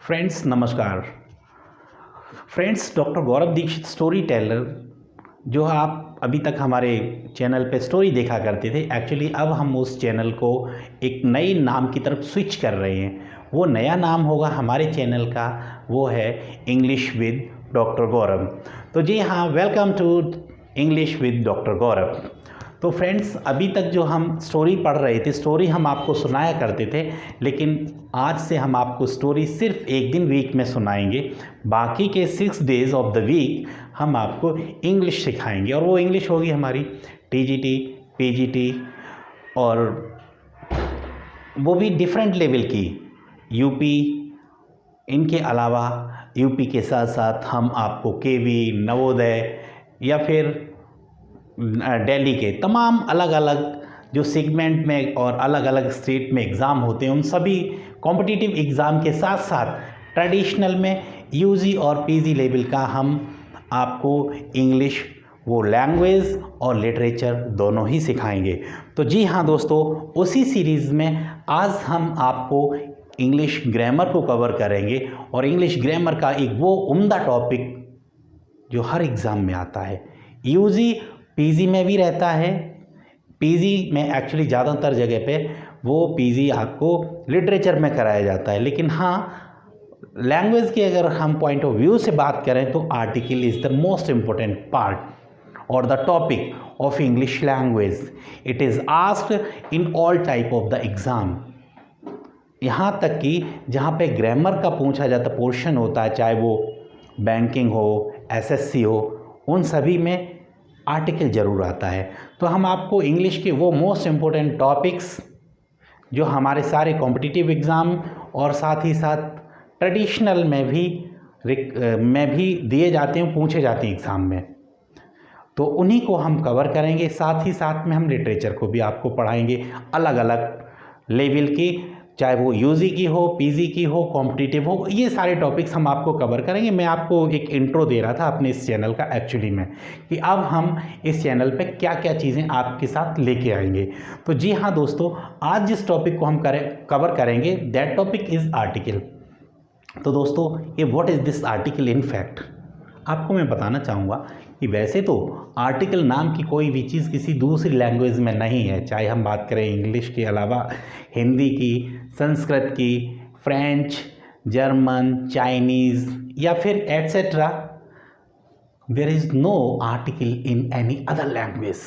Friends नमस्कार। Friends doctor गौरव Dixit story teller जो आप अभी तक हमारे चैनल पे स्टोरी देखा करते थे, एक्चुअली अब हम उस चैनल को एक नई नाम की तरफ स्विच कर रहे हैं। वो नया नाम होगा हमारे चैनल का, वो है इंग्लिश विद डॉक्टर गौरव। तो जी हाँ, welcome to English with doctor Gaurav. तो फ्रेंड्स अभी तक जो हम स्टोरी पढ़ रहे थे, स्टोरी हम आपको सुनाया करते थे, लेकिन आज से हम आपको स्टोरी सिर्फ एक दिन वीक में सुनाएंगे। बाकी के 6 डेज ऑफ द वीक हम आपको इंग्लिश सिखाएंगे, और वो इंग्लिश होगी हमारी टीजीटी, पीजीटी, और वो भी डिफरेंट लेवल की। यूपी, इनके अलावा यूपी के साथ साथ हम आपको केवी, नवोदय या फिर दिल्ली के तमाम अलग अलग जो सेगमेंट में और अलग अलग स्टेट में एग्ज़ाम होते हैं, उन सभी कॉम्पिटिटिव एग्ज़ाम के साथ साथ ट्रेडिशनल में यूजी और पीजी लेवल का हम आपको इंग्लिश, वो लैंग्वेज और लिटरेचर दोनों ही सिखाएंगे। तो जी हाँ दोस्तों, उसी सीरीज़ में आज हम आपको इंग्लिश ग्रामर को कवर करेंगे, और इंग्लिश ग्रामर का एक वो उम्दा टॉपिक जो हर एग्ज़ाम में आता है। यूजी पीजी में भी रहता है। पीजी में एक्चुअली ज़्यादातर जगह पे वो पीजी आपको लिटरेचर में कराया जाता है, लेकिन हाँ लैंग्वेज की अगर हम पॉइंट ऑफ व्यू से बात करें तो article is the most important part और the topic of English language. It is asked in all type of the exam. यहाँ तक कि जहाँ पे ग्रामर का पूछा जाता पोर्शन होता है, चाहे वो बैंकिंग हो, एसएससी हो, उन सभी में आर्टिकल ज़रूर आता है। तो हम आपको इंग्लिश के वो मोस्ट इम्पोर्टेंट टॉपिक्स जो हमारे सारे कॉम्पिटिटिव एग्ज़ाम और साथ ही साथ ट्रेडिशनल में भी दिए जाते हैं, पूछे जाते हैं एग्ज़ाम में, तो उन्हीं को हम कवर करेंगे। साथ ही साथ में हम लिटरेचर को भी आपको पढ़ाएंगे, अलग अलग लेवल की, चाहे वो यूजी की हो, पीजी की हो, कॉम्पिटिटिव हो, ये सारे टॉपिक्स हम आपको कवर करेंगे। मैं आपको एक इंट्रो दे रहा था अपने इस चैनल का एक्चुअली में, कि अब हम इस चैनल पे क्या क्या चीज़ें आपके साथ लेके आएंगे। तो जी हाँ दोस्तों, आज जिस टॉपिक को हम कवर करेंगे, दैट टॉपिक इज़ आर्टिकल। तो दोस्तों ये what is this article in fact, आपको मैं बताना चाहूँगा कि वैसे तो आर्टिकल नाम की कोई भी चीज़ किसी दूसरी लैंग्वेज में नहीं है, चाहे हम बात करें इंग्लिश के अलावा हिंदी की, संस्कृत की, फ्रेंच, जर्मन, चाइनीज़ या फिर etcetera. There is no article in any other language.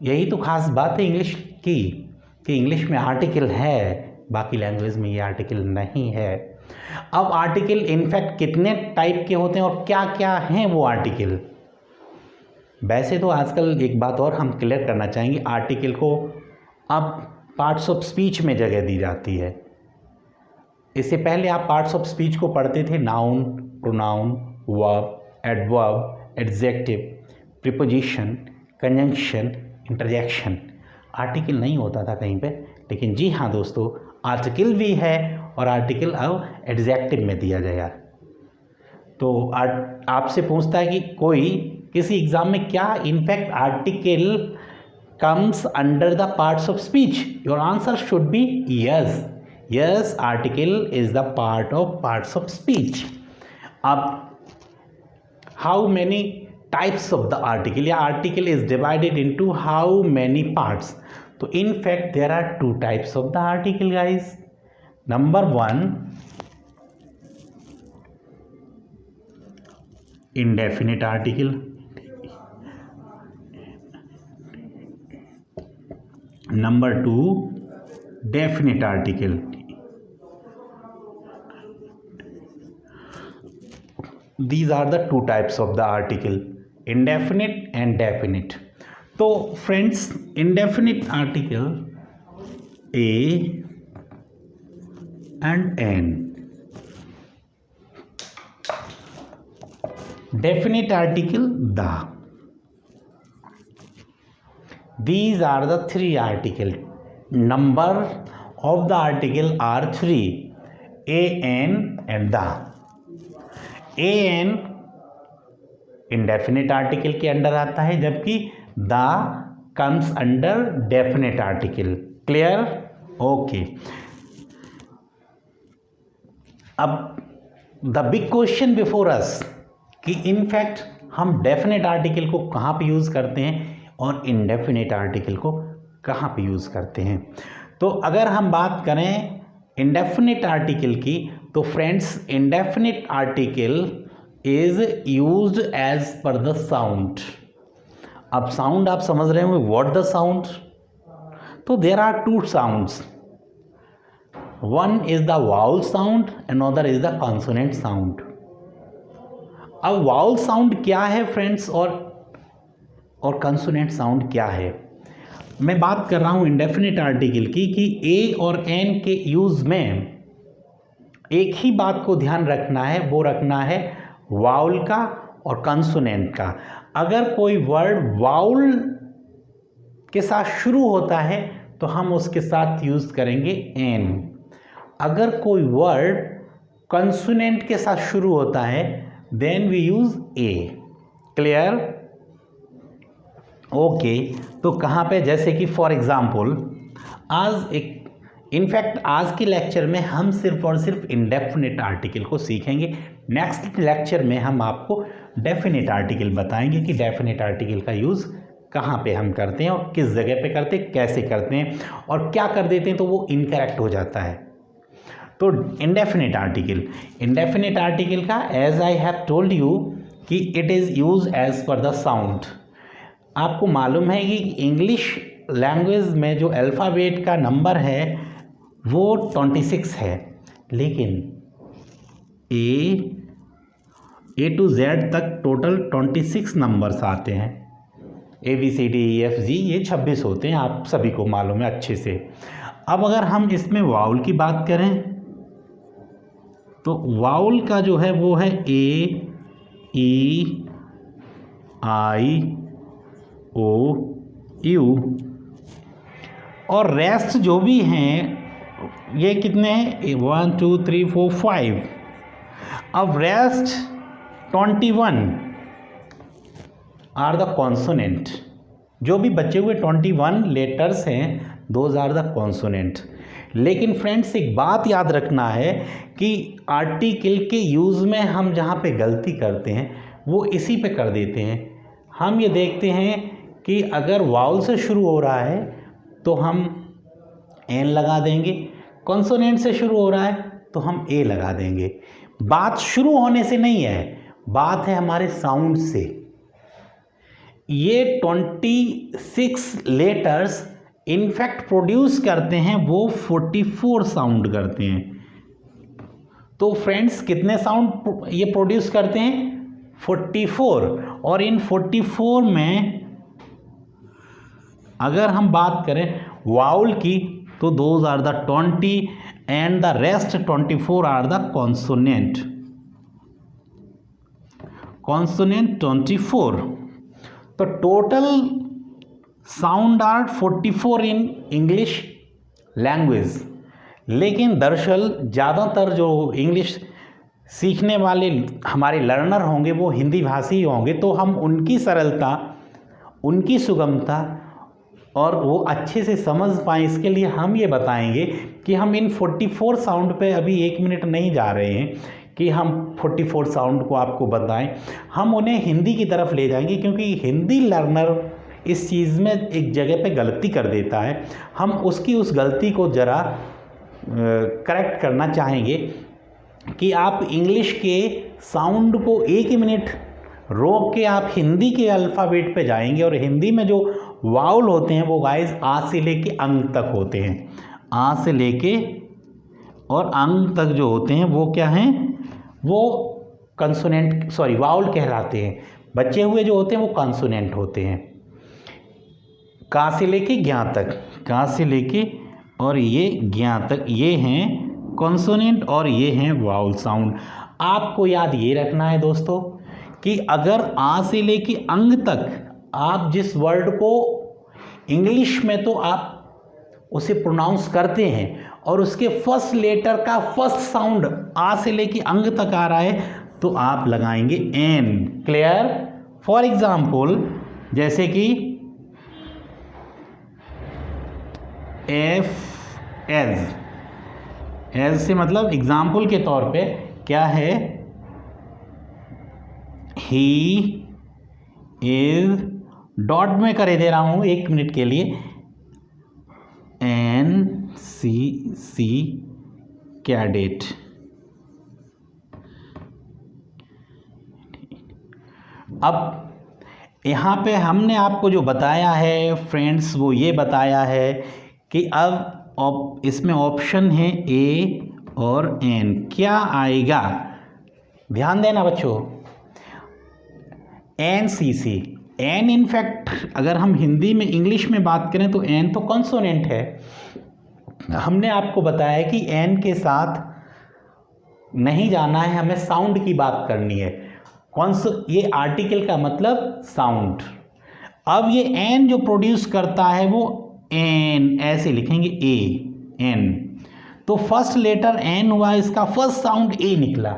यही तो खास बात है इंग्लिश की, कि इंग्लिश में आर्टिकल है, बाकी लैंग्वेज में ये आर्टिकल नहीं है। अब आर्टिकल इनफैक्ट कितने टाइप के होते हैं और क्या क्या हैं वो आर्टिकल। वैसे तो आजकल एक बात और हम क्लियर करना चाहेंगे, आर्टिकल को अब पार्ट्स ऑफ स्पीच में जगह दी जाती है। इससे पहले आप पार्ट्स ऑफ स्पीच को पढ़ते थे, noun, pronoun, verb, adverb, adjective, preposition, conjunction, interjection. Article नहीं होता था कहीं पे, लेकिन जी हाँ दोस्तों, आर्टिकल भी है, और आर्टिकल अब एडजेक्टिव में दिया गया। तो आपसे पूछता है कि कोई किसी एग्जाम में क्या in fact article comes under the parts of speech, your answer should be yes. Yes, article is the parts of speech. अब how many types of the article, या article is divided into how many parts? तो in fact there are 2 types of the article guys. Number 1, indefinite article. Number 2, definite article. These are the 2 types of the article, indefinite and definite. तो friends, indefinite article a and n, definite article the. These are the 3 articles. Number of the article are 3, a, n and the. a, n indefinite article के under आता है, जबकि the comes under definite article. Clear? Okay. अब the big question before us कि in fact हम definite article को कहाँ पे यूज़ करते हैं और इनडेफिनेट आर्टिकल को कहाँ पे यूज़ करते हैं। तो अगर हम बात करें इंडेफिनिट आर्टिकल की, तो friends indefinite article is used as per the sound. अब साउंड आप समझ रहे होंगे, व्हाट द साउंड। तो there are two sounds, one is the vowel sound, another is the consonant sound. अब वाउल साउंड क्या है फ्रेंड्स और कंसोनेंट साउंड क्या है। मैं बात कर रहा हूँ इंडेफिनिट आर्टिकल की कि ए और एन के यूज़ में एक ही बात को ध्यान रखना है, वो रखना है वाउल का और कंसोनेंट का। अगर कोई वर्ड वाउल के साथ शुरू होता है तो हम उसके साथ यूज़ करेंगे एन। अगर कोई वर्ड कंसोनेंट के साथ शुरू होता है then we use a. Clear? Okay. तो कहाँ पे, जैसे कि फॉर एग्जाम्पल इनफैक्ट आज के लेक्चर में हम सिर्फ और सिर्फ इंडेफिनिट आर्टिकल को सीखेंगे। नेक्स्ट लेक्चर में हम आपको डेफिनिट आर्टिकल बताएंगे कि डेफिनिट आर्टिकल का यूज़ कहाँ पे हम करते हैं और किस जगह पे करते हैं, कैसे करते हैं और क्या कर देते हैं तो वो इनकरेक्ट हो जाता है। तो इंडेफिनिट आर्टिकल का as I have told you कि it is use as per the sound. आपको मालूम है कि इंग्लिश लैंग्वेज में जो अल्फ़ाबेट का नंबर है वो 26 है, लेकिन ए टू जेड तक टोटल 26 नंबर्स आते हैं। ABCDEFG ये 26 होते हैं, आप सभी को मालूम है अच्छे से। अब अगर हम इसमें वाउल की बात करें तो वाउल का जो है वो है A, E, I, O, U और रेस्ट जो भी हैं ये कितने हैं, 1 2 3 4 5। अब रेस्ट 21 आर द कॉन्सोनेंट। जो भी बचे हुए 21 लेटर्स हैं दोज आर द कॉन्सोनेंट। लेकिन फ्रेंड्स एक बात याद रखना है कि आर्टिकल के यूज़ में हम जहाँ पे गलती करते हैं वो इसी पे कर देते हैं। हम ये देखते हैं कि अगर वाउल से शुरू हो रहा है तो हम एन लगा देंगे, कॉन्सोनेंट से शुरू हो रहा है तो हम ए लगा देंगे। बात शुरू होने से नहीं है, बात है हमारे साउंड से। ये 26 लेटर्स इनफैक्ट प्रोड्यूस करते हैं वो 44 साउंड करते हैं। तो फ्रेंड्स कितने साउंड ये प्रोड्यूस करते हैं, 44। और इन 44 में अगर हम बात करें वाउल की तो those are the 20 and the rest 24 are the consonant 24। तो total sound are 44 in English language. लेकिन दरअसल ज़्यादातर जो इंग्लिश सीखने वाले हमारे लर्नर होंगे वो हिंदी भाषी होंगे, तो हम उनकी सरलता, उनकी सुगमता और वो अच्छे से समझ पाएँ इसके लिए हम ये बताएंगे कि हम इन 44 साउंड पे अभी 1 मिनट नहीं जा रहे हैं कि हम 44 साउंड को आपको बताएं। हम उन्हें हिंदी की तरफ ले जाएंगे क्योंकि हिंदी लर्नर इस चीज़ में एक जगह पे गलती कर देता है। हम उसकी उस गलती को ज़रा करेक्ट करना चाहेंगे कि आप इंग्लिश के साउंड को 1 मिनट रोक के आप हिंदी के अल्फ़ाबेट पे जाएंगे और हिंदी में जो वाउल होते हैं वो गाइस आ से लेके अंग तक होते हैं। आ से लेके और अंग तक जो होते हैं वो क्या हैं, वो कंसोनेंट वाउल कहलाते हैं। बचे हुए जो होते हैं वो कंसोनेंट होते हैं। का से लेके ज्ञा तक, का से लेके और ये ज्ञा तक ये हैं कॉन्सोनेंट और ये हैं वाउल साउंड। आपको याद ये रखना है दोस्तों कि अगर आ से लेके अंग तक आप जिस वर्ड को इंग्लिश में तो आप उसे प्रोनाउंस करते हैं और उसके फर्स्ट लेटर का फर्स्ट साउंड आ से लेके अंग तक आ रहा है तो आप लगाएंगे एन। क्लियर? फॉर एग्जाम्पल जैसे कि एफ एज, एज से मतलब एग्जाम्पल के तौर पे क्या है, ही इज डॉट में करे दे रहा हूं 1 मिनट के लिए, NCC कैडेट। अब यहाँ पे हमने आपको जो बताया है फ्रेंड्स वो ये बताया है कि अब इसमें ऑप्शन है A और N, क्या आएगा? ध्यान देना बच्चों, NCC, N इनफैक्ट अगर हम हिंदी में इंग्लिश में बात करें तो N तो कॉन्सोनेंट है। हमने आपको बताया कि N के साथ नहीं जाना है, हमें साउंड की बात करनी है। ये आर्टिकल का मतलब साउंड। अब ये एन जो प्रोड्यूस करता है वो एन, ऐसे लिखेंगे ए एन, तो फर्स्ट लेटर एन हुआ, इसका फर्स्ट साउंड ए निकला।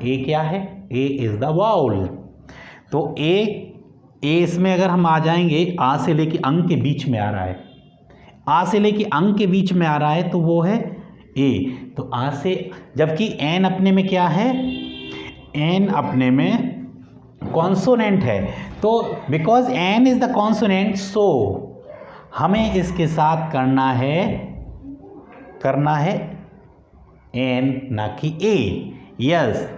ए क्या है? ए इज द वाउल। तो ए इसमें अगर हम आ जाएंगे, आ से लेके अंग के बीच में आ रहा है, आ से लेके अंग के बीच में आ रहा है तो वो है ए। तो आ से, जबकि एन अपने में क्या है? एन अपने में कॉन्सोनेंट है। तो because N is the consonant, so हमें इसके साथ करना है एन, ना कि ए। यस,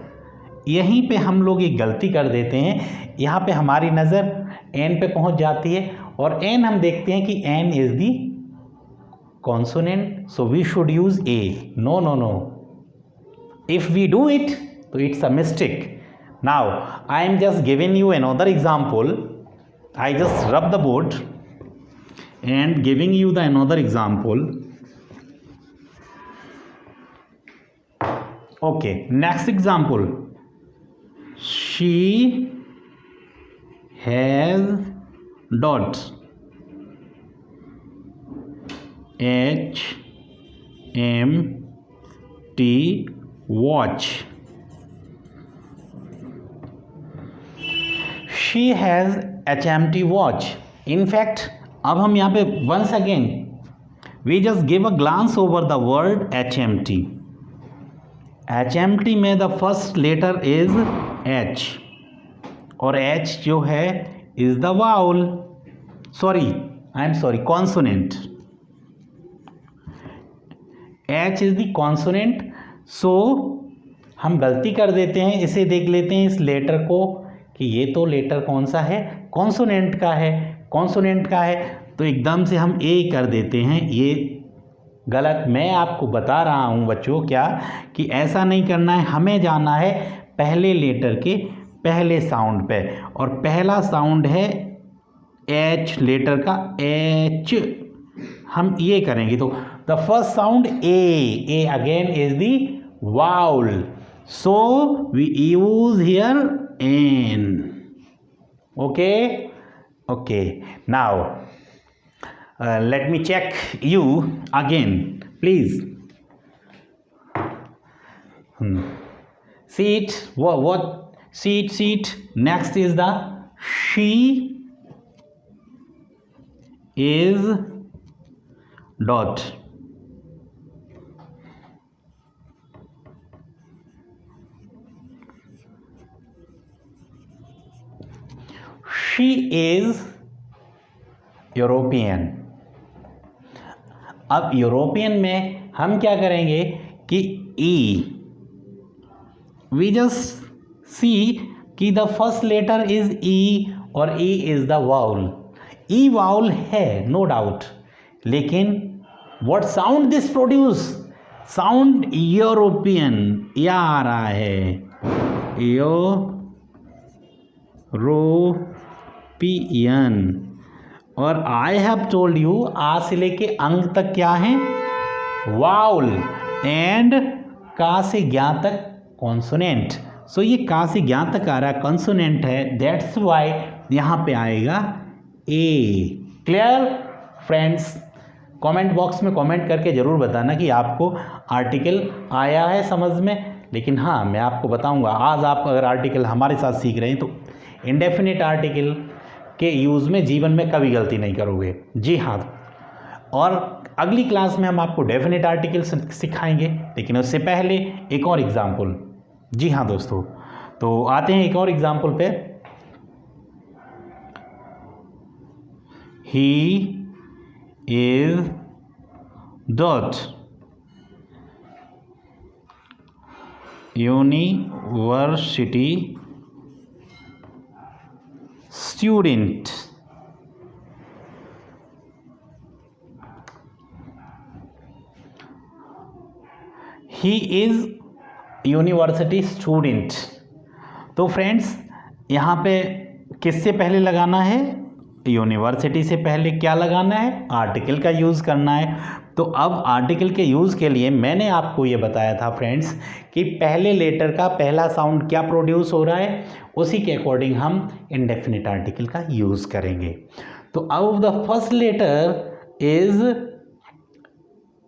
यहीं पे हम लोग एक गलती कर देते हैं। यहाँ पे हमारी नज़र एन पे पहुँच जाती है और एन हम देखते हैं कि N is the consonant, so we should use a. No no no, if we do it so it's a mistake. Now I am just giving you another example. I just rub the board and giving you the another example. Okay, next example. She has dot HMT watch. She has HMT watch. In fact, अब हम यहाँ पे once again we just give a glance over the word HMT. HMT में the first letter is H और H जो है is the vowel. Sorry, consonant. H is the consonant. So हम गलती कर देते हैं, इसे देख लेते हैं इस लेटर को कि ये तो लेटर कौन सा है? कॉन्सोनेंट का है, तो एकदम से हम ए कर देते हैं। ये गलत, मैं आपको बता रहा हूँ बच्चों क्या कि ऐसा नहीं करना है। हमें जाना है पहले लेटर के पहले साउंड पे, और पहला साउंड है एच, लेटर का एच, हम ये करेंगे। तो the first sound a again is the vowel, so we use here N. Okay. Now let me check you again, please. Seat. What? Seat. Next is the she is dot. She is European. अब European में हम क्या करेंगे कि ई, we just see कि the first letter is ई और E is the vowel. E vowel है no doubt, लेकिन what sound this produce? Sound European, या आ रहा है यूरोपियन। और आई हैव टोल्ड यू, आ से लेके अंग तक क्या है? वाउल, एंड का से ज्ञा तक कॉन्सोनेंट। सो ये का से ज्ञा तक आ रहा है, कॉन्सोनेंट है, दैट्स वाई यहाँ पे आएगा A. Clear friends? Comment box में कमेंट करके ज़रूर बताना कि आपको आर्टिकल आया है समझ में। लेकिन हाँ, मैं आपको बताऊंगा, आज आप अगर आर्टिकल हमारे साथ सीख रहे हैं तो इंडेफिनिट आर्टिकल के यूज़ में जीवन में कभी गलती नहीं करोगे। जी हाँ, और अगली क्लास में हम आपको डेफिनेट आर्टिकल सिखाएंगे, लेकिन उससे पहले एक और एग्जाम्पल। जी हाँ दोस्तों, तो आते हैं एक और एग्जाम्पल पे। He is dot university student. He is university student. तो फ्रेंड्स यहाँ पे किससे पहले लगाना है? यूनिवर्सिटी से पहले क्या लगाना है? आर्टिकल का यूज़ करना है। तो अब आर्टिकल के यूज़ के लिए मैंने आपको ये बताया था फ्रेंड्स कि पहले लेटर का पहला साउंड क्या प्रोड्यूस हो रहा है, उसी के अकॉर्डिंग हम इंडेफिनिट आर्टिकल का यूज़ करेंगे। तो अब the first letter is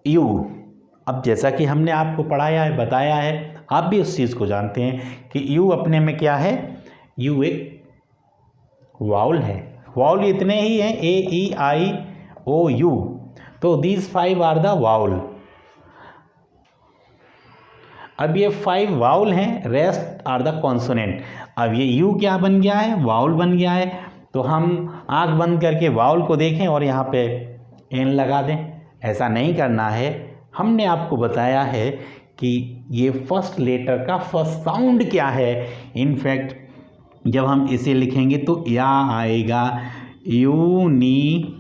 U. अब जैसा कि हमने आपको पढ़ाया है, बताया है, आप भी उस चीज़ को जानते हैं कि यू अपने में क्या है? यू एक वाउल है। वाउल इतने ही हैं, ए ई आई ओ यू। तो दीज 5 आर द वाउल। अब ये 5 वाउल हैं, रेस्ट आर द कॉन्सोनेंट। अब ये यू क्या बन गया है? वाउल बन गया है। तो हम आंख बंद करके वाउल को देखें और यहाँ पे एन लगा दें। ऐसा नहीं करना है। हमने आपको बताया है कि ये फर्स्ट लेटर का फर्स्ट साउंड क्या है। इनफैक्ट जब हम इसे लिखेंगे तो या आएगा यूनिवर्सिटी।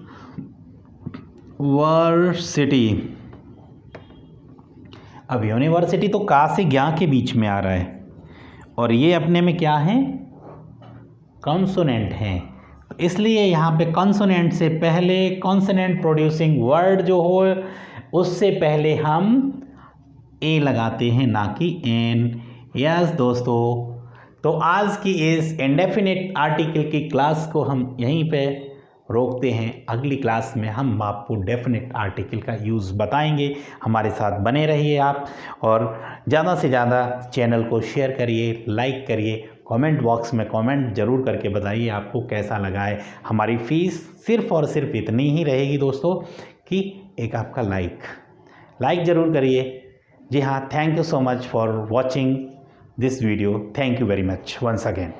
अब यूनिवर्सिटी तो का से ज्ञा के बीच में आ रहा है और ये अपने में क्या है? कॉन्सोनेंट हैं। इसलिए यहाँ पे कॉन्सोनेंट से पहले कॉन्सोनेंट प्रोड्यूसिंग वर्ड जो हो उससे पहले हम ए लगाते हैं, ना कि एन। यस दोस्तों, तो आज की इस इंडेफिनिट आर्टिकल की क्लास को हम यहीं पे रोकते हैं। अगली क्लास में हम आपको डेफिनेट आर्टिकल का यूज़ बताएंगे। हमारे साथ बने रहिए आप, और ज़्यादा से ज़्यादा चैनल को शेयर करिए, लाइक करिए, कमेंट बॉक्स में कमेंट ज़रूर करके बताइए आपको कैसा लगा है। हमारी फ़ीस सिर्फ़ और सिर्फ इतनी ही रहेगी दोस्तों कि एक आपका लाइक ज़रूर करिए। जी हाँ, thank you so much for watching this video. Thank you very much once again.